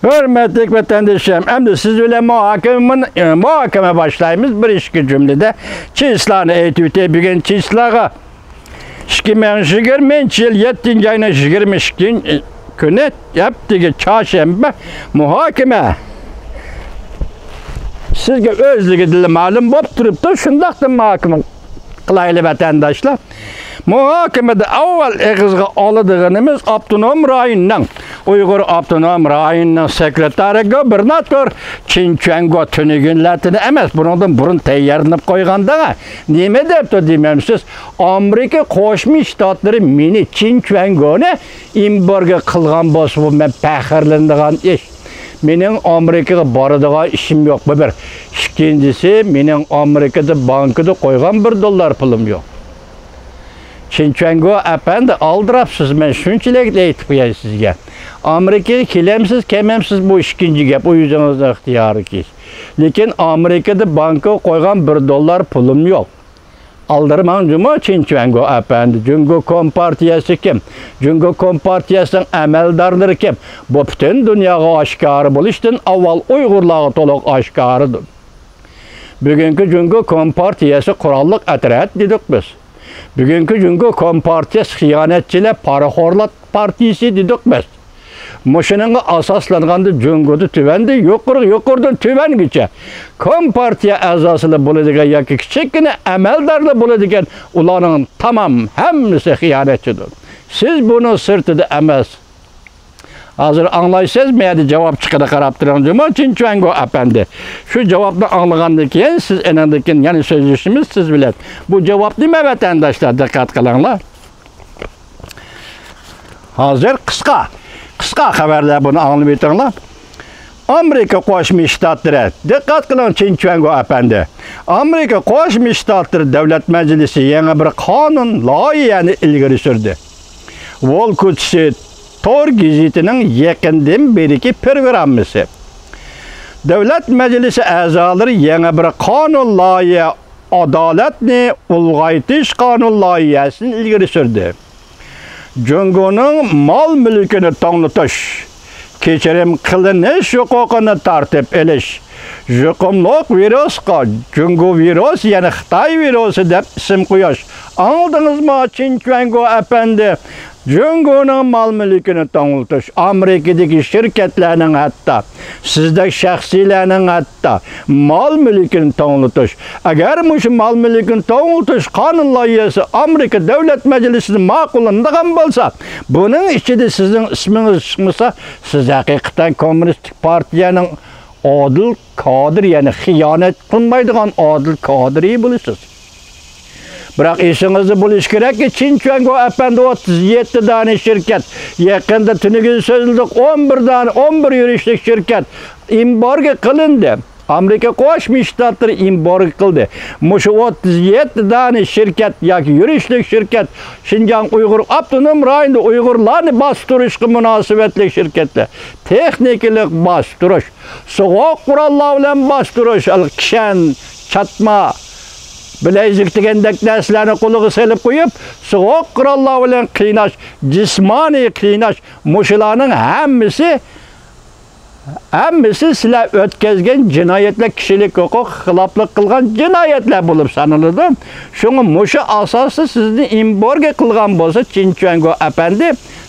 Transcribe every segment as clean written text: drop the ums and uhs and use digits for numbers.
Hürmetlik vatandaşlarım, hem de siz öyle muhakeme başlayımız bir işki cümlede. Çislağını eğitüte bugün Çislağ'a 2020 yıl 7. ayına 22 günü yaptığı çarşamba muhakeme. Sizge özlüğü dili malum bop durup da şundaqda muhakeme kılaylı vatandaşlar. Muhakemede avval eğizge alıdığınımız Abdunum rayından, Uygur Abdunum rayından sekreteri gubernatör Çinçengo tünügünletini emez. Bunun burun teyyarınıp koyğanda nime depto dememsiz. Amerika Qo'shma Shtatları meni Çinçengo'ni imborga qilgan bo'lsa men faxrlanadigan ish. Mening Amerikaga boradigan ishim yo'q bu bir. Ikkinchisi mening Amerikada bankada qo'ygan $1 pulim yo'q. Çinçengo efendi aldırapsız, men şunçilik deyip qo'yay sizga. Amerikaga kelemsiz, kememsiz bu ikinci gap, o yüzünüzde ixtiyarı ki. Lekin Amerikada banka qo'ygan $1 pulum yo'q. Aldırman cuma Çinçengo efendi. Cungo Kompartiyasi kim? Cungo Kompartiyasının əməldarları kim? Bu bütün dünyaga aşkarı bo'lishdan avval Uyg'urlarga to'liq aşkarıdır. Bugünkü Cungo Kompartiyasi qurolliq otryad dedik biz. Bugünkü Cungo Kompartiyasi xiyanatchilar paraxorlar partiyasi dedik biz. Muşunun asaslanğanda Cungo'da tüvendi, yuqurdan tüvengiçe. Kompartiya azasılı bo'ladigan yoki kichikgina amaldarlar bo'ladigan ularning tamam hammasi xiyonatchidir. Siz buni sirtida emas. Hazır anlaysiz mi? Hadi cevap çıkıda qarab turamiz. Çinçengo efendi. Şu cevapni anlagandan keyin siz enandakin yani sözleşimiz siz bilen. Bu cevap nima vatandaşlar diqqat qilinglar. Hazır qisqa xabarlar buni anglab o'tinglar. Amerika Qo'shma Shtatlari, diqqat qiling Çinçengo efendi. Amerika Qo'shma Shtatlari Davlat Majlisi yangi bir qonun loyihani ilgari surdi. Volkutsi Tor gazetining yaqindan beriki programmasi. Davlat Majlisi a'zolari yangi bir qonun loyiha adolatni ulg'aytish qonun loyihasini ilgari surdi. Jungoning mol mulkini tanlatish, kechirim qilinish huquqini tartib elish, yuqumliq virusga Jungo virus, ya'ni Xitoy virusi deb ism qo'yish. Anladingizmi Çinçengo efendi? Jungoning mol mulkini tanlatish, Amerikadagi shirkatlarning hatto, sizdagi shaxsiylarning hatto mol mulkini tanlatish. Agar shu mol mulkini tanlatish qonun loyihasi Amerika Davlat Majlisida ma'qullanadigan bo'lsa, buning ichida sizning ismingiz chiqmasa, siz haqiqatan Kommunistik partiyaning odil kadr, ya'ni xiyonat qilmaydigan odil kadri bo'lasiz. Biroq esingizda bo'lish kerakki, Çinçengo efendi 37 tane şirket, yaqinda tuniga so'zildik 11 yurishlik shirkat embargo qilindi. Amerika Qo'shma Shtatlari embargo qildi. Mushu 37 tane shirkat yoki yurishlik shirkat Xinjiang Uyg'ur Abdunum rayonida Uyg'urlarni bostirishga munosabatli shirkatlar. Texnikalik bostirish, so'g'oq qurollar bilan bostirish, kishan, chatma, bilezik degandek narsalarni qo'liga selib qo'yib, so'g'oq qurollar bilan qiynash, jismoniy qiynash, mushularning hammasi sizlar o'tkazgan jinoyatlar, kishilik huquq xiloflik qilgan jinoyatlar bo'lib sanaladi. Shunga mushu asosida sizni embargo qilgan bo'lsa, Çinçengo efendi,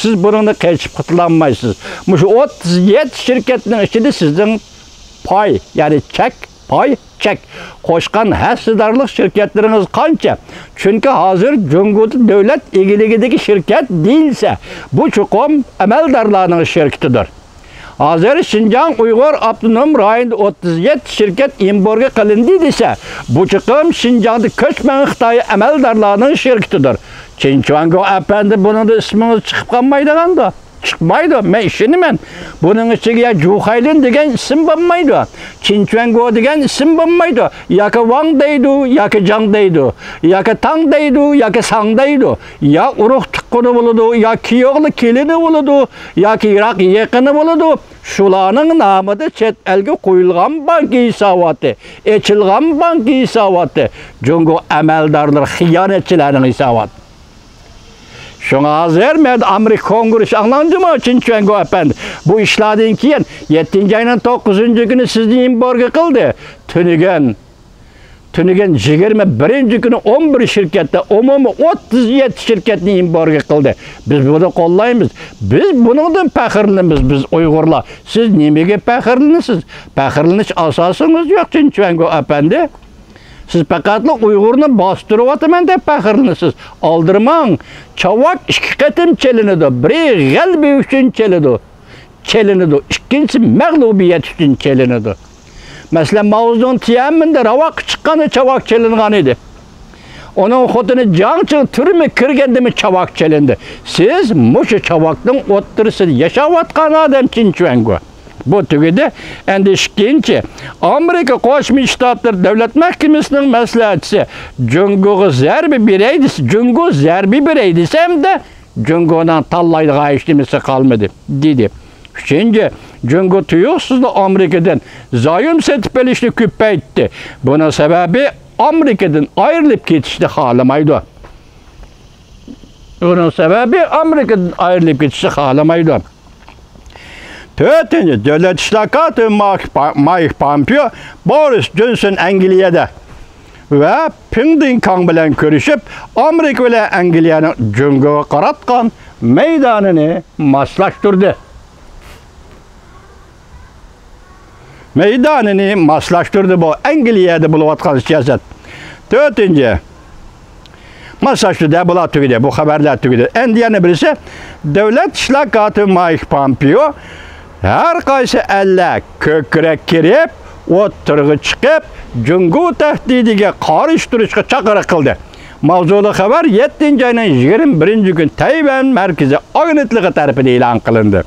siz buningni qechib qutlanmaysiz. Mushu 37 shirkatning ichida sizning pay, ya'ni pay çek qo'shgan hassadarlik shirkatlarimiz qancha? Chunki hozir Jungo'da davlat egiligidagi shirkat deyilsa, bu chuqum amaldorlarning shirkatidir. Hozir Xinjiang Uyg'ur Abdunum rayonida 37 shirkat embargo qilindi desa, bu chuqum Xinjiangda ko'chman Xitoy amaldorlarning shirkatidir. Çinçengo efendi bunun da isminiz chiqib qolmaydiganda. Çıkmaydı. Men ishonaman. Bunun ichiga ya Juhaylin degan isim bo'lmaydi. Çinçengo degan isim bo'lmaydi. Yoki Wang deydi, yoki Jang deydi, yoki Tang deydi, yoki Sang deydi. Ya urug' tuqqani bo'ladi, ya kuyovli kelini bo'ladi, yoki Iroq yaqini bo'ladi. Shularning nomida chet elga qo'yilgan bank hisoboti, echilgan bank hisoboti, Jungo amaldorlar xiyonatchilarining hisoboti. Şuna az vermedi Amerika Kongresi anlandı mı Çinçengo efendi? Bu işlerden keyin 7. ayının 9. günü sizni imborga kıldı. Tünügen 21. günü 11 şirkette, umumu 37 şirketini imborga kıldı. Biz bunu kollaymiz. Biz bunundan pəxirlimiz biz Uygurlar. Siz nemege pəxirlinisiniz? Pəxirliniş asasınız yok Çinçengo efendi. Siz pekatlı Uygur'unu bastırıp atımın da pəxirlinisiniz. Aldırman. Çavak iki katım çelinidir. Biri galbi üçün çelinidir. İkincisi məğlubiyet üçün çelinidir. Mesela Mağuzun tiyemminde ravak çıkanı çavak çelingan idi. Onun xotunu cançı türümü kirgendi mi çavak çelindi. Siz muşu çavaktın ottırısı yaşavatkan adam Çinçengo. Bu tügüde endişkinci Amerika Koşmuş Ştatları Devlet Mahkemesi'nin məsləhətçisi Cungu'yu zərbi bireydisi, Cungu zərbi bireydisi hem de Cungu'dan tallaydığa işlemesi kalmadı dedi. Şimdi Cungu tuyuksuzlu Amerika'dan zayım setipelişli küppe etti. Bunun sebebi Amerika'dan ayrılıp geçişti halamaydı. Bunun sebebi Amerika'dan ayrılıp geçişti halamaydı. Dördüncü Devlet İşlakatı Mike Pompeo Boris Johnson Anglia'da ve Pyeongchang bilen görüşüp Amerika ile Anglia'nın Cungu'ya qaratkan meydanını maslaştırdı. Meydanını maslaştırdı bu Anglia'da buluvatkan siyaset. Dördüncü maslaştırdı bu haberler tügüdü. En diyeni birisi Devlet İşlakatı Mike Pompeo her kaysı elle kökrek girip, oturgu çıkıp, Cungu tehdidige karıştırışqa çakırı kıldı. Mavzulu haber 7. ayının 21. gün Tayvan merkezi agnetliği tarafından ilan kılındı.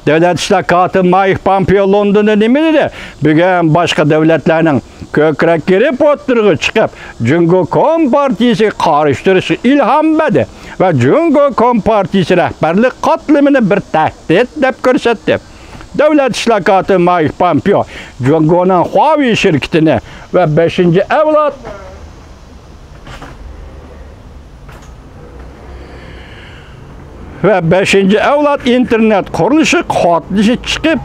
Devlet İşlakatı Mike Pompeo London'da demedi. Bugün başka devletlerinin kökrek girip oturgu çıkıp, Cungu Kompartisi karıştırışı ilham verdi. Ve Cungu Kompartisi rehberlik katlimini bir tehdit dep görsetti. Devlet İşlakatı Mike Pompeo, Cungu'nun Huawei şirketini ve 5. evlat internet kuruluşu kodlışı çıkıp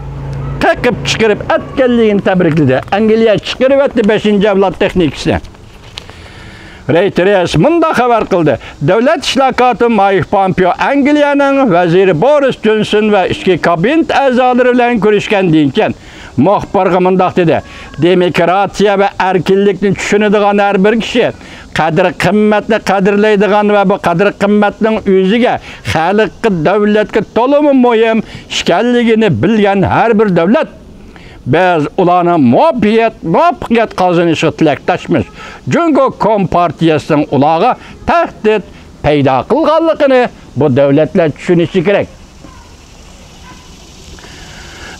çıkarıp etkenliğini tebrikledi. Angliya çıkarıp etti 5. evlat teknikisini. Reuters mında haber kıldı. Devlet İşlakatı Mike Pompeo Anglia'nın veziri Boris Johnson ve iki kabinet azaları ile görüşken deyinken muhbarga mındaq dedi. Demokratiya ve erkinlikni düşünüdigan her bir kişi qadr qimmatni qadrlaydigan ve bu qadr qimmatning o'ziga xalqqa davlatga to'liq muhim ekanligini bilgan her bir davlat biz ularning muvaffaqiyat qozonishi tilakdoshmiz. Cungu Kompartiyasining ularga tahdid paydo qilganligini bu davlatlar tushunishi kerak.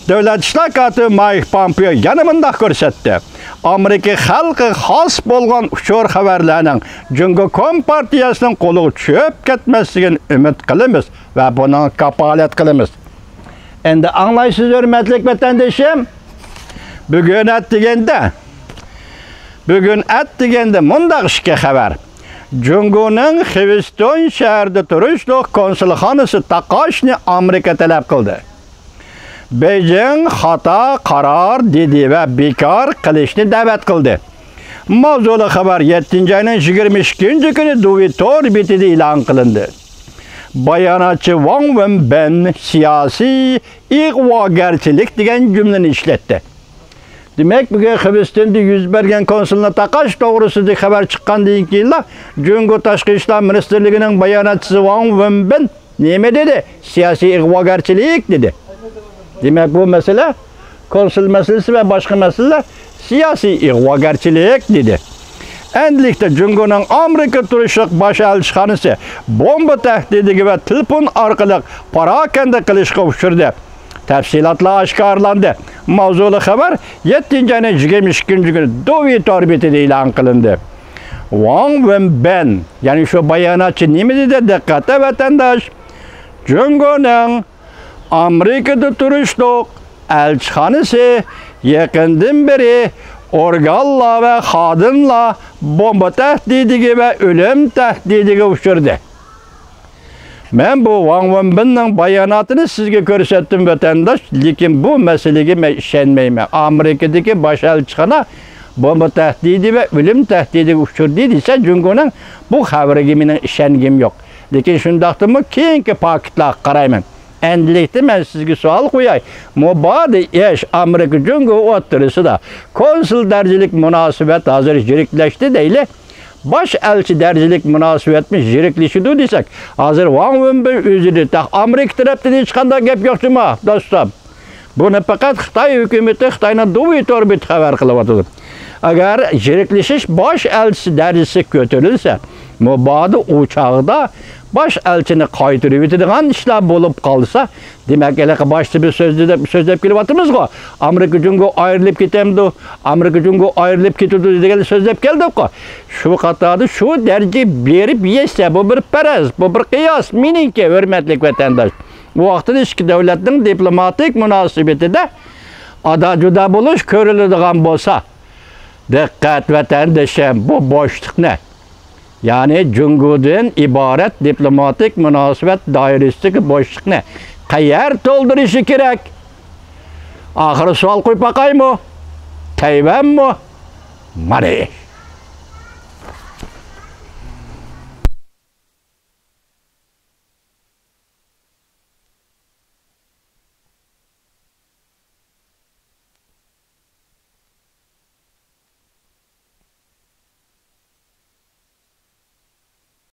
Devlet İşlakatı Mike Pompeo yanımında görsetti. Amerika halkı xas bolgan uçur haberlerinin Cungu Kompartiyasının kolu çöp ketmesligini ümit kılımız ve buna kapalet kılımız. Endi anlaysız hürmetlik vatandaşım. Bugün etdigende mundaq işke haber. Cungu'nun Hiveston şehirde turistlik konsulxanası taqashni Amerika talep kıldı. Beijing hata karar dedi ve bekar kılışını davet kıldı. Mavzulu haber 7. ayının 22. günü Duvitor bitidi ilan kılındı. Bayanatçı Wang Wenbin siyasi igvagarchilik degan cümleni işletti. Demek bugün Hiveston'da yüz bergen konsuluna taqash doğrusu haber çıqqandan keyin Cungu Tashqi ishlar ministerligining bayonotchisi Wang Wenbin nima dedi? Siyasi igvagarchilik dedi. Demek bu mesele konsul meselesi ve başka meseleler siyasi igvagarchilik dedi. Endilikte Cungu'nun Amerika turuşluq baş elçixanası bomba tehdidi ve telefon arkalık parakende kılışqa uçurdu. Tafsilatlar aşkarlandı. Mavzulu haber 7. ayının 22. günü Dovit orbitide ilan kılındı. Wang Wenbin yani şu bayanatçı nemi dedi dikkate vatandaş. Cungu'nun Amerika'da turuşluq elçixanası yakından beri organla ve kadınla bomba tehdidi ve ölüm tehdidi uçurdu. Men bu Wang Wenbin'nin bayanatını sizge ko'rsatdim vatandaş, lekin bu meselege men ishonmayman. Amerikadagi bosh elchixona bomba tahdidi ve ölüm tahdidi uçurdu dese Jungo'nun bu xabariga mening ishongim yo'q. Lekin shundaqdimi keyingi paketlar qarayman. Endilikda men sizga savol qo'yay. Mubadi ish Amerika Jungo o'rtasida konsul darajalik munosabat hozir yiriklashdi deyli. Baş elçi dercilik münasebetmiş jirikleşidu desek, hazır Wang Wenbin özüdür. Amerika tarafından hiç qanday gap yo'qmi, dostum? Buni faqat Xitoy hukumati Xitoyning duvi torbit xabar qilyapti. Agar jirikleşish baş elchisi darajasi ko'tarilsa, mubadi o chaqda baş elchini qaytirib etadigan ishlar bo'lib qolsa, demak, elaqa boshda bir so'zlab kelyapmiz-ku. Amerika Jungo ayrilib ketamdi, Amerika Jungo ayrilib ketadi degan so'zlab keldik-ku. Shu qatorda shu daraja berib yesa, bu bir faraz, bu bir qiyos. Meningki, hurmatli vatandosh, bu vaqtda ikki davlatning diplomatik munosabatida ada-juda bo'lish ko'riladigan bo'lsa, diqqat vatandoshim, bu bo'shliqni, ya'ni Jungodan iborat diplomatik munosabat doirasidagi bo'shliqni qayer to'ldirishi kerak? Oxiri savol qo'yib boqaymi? Tayvanmi? Mana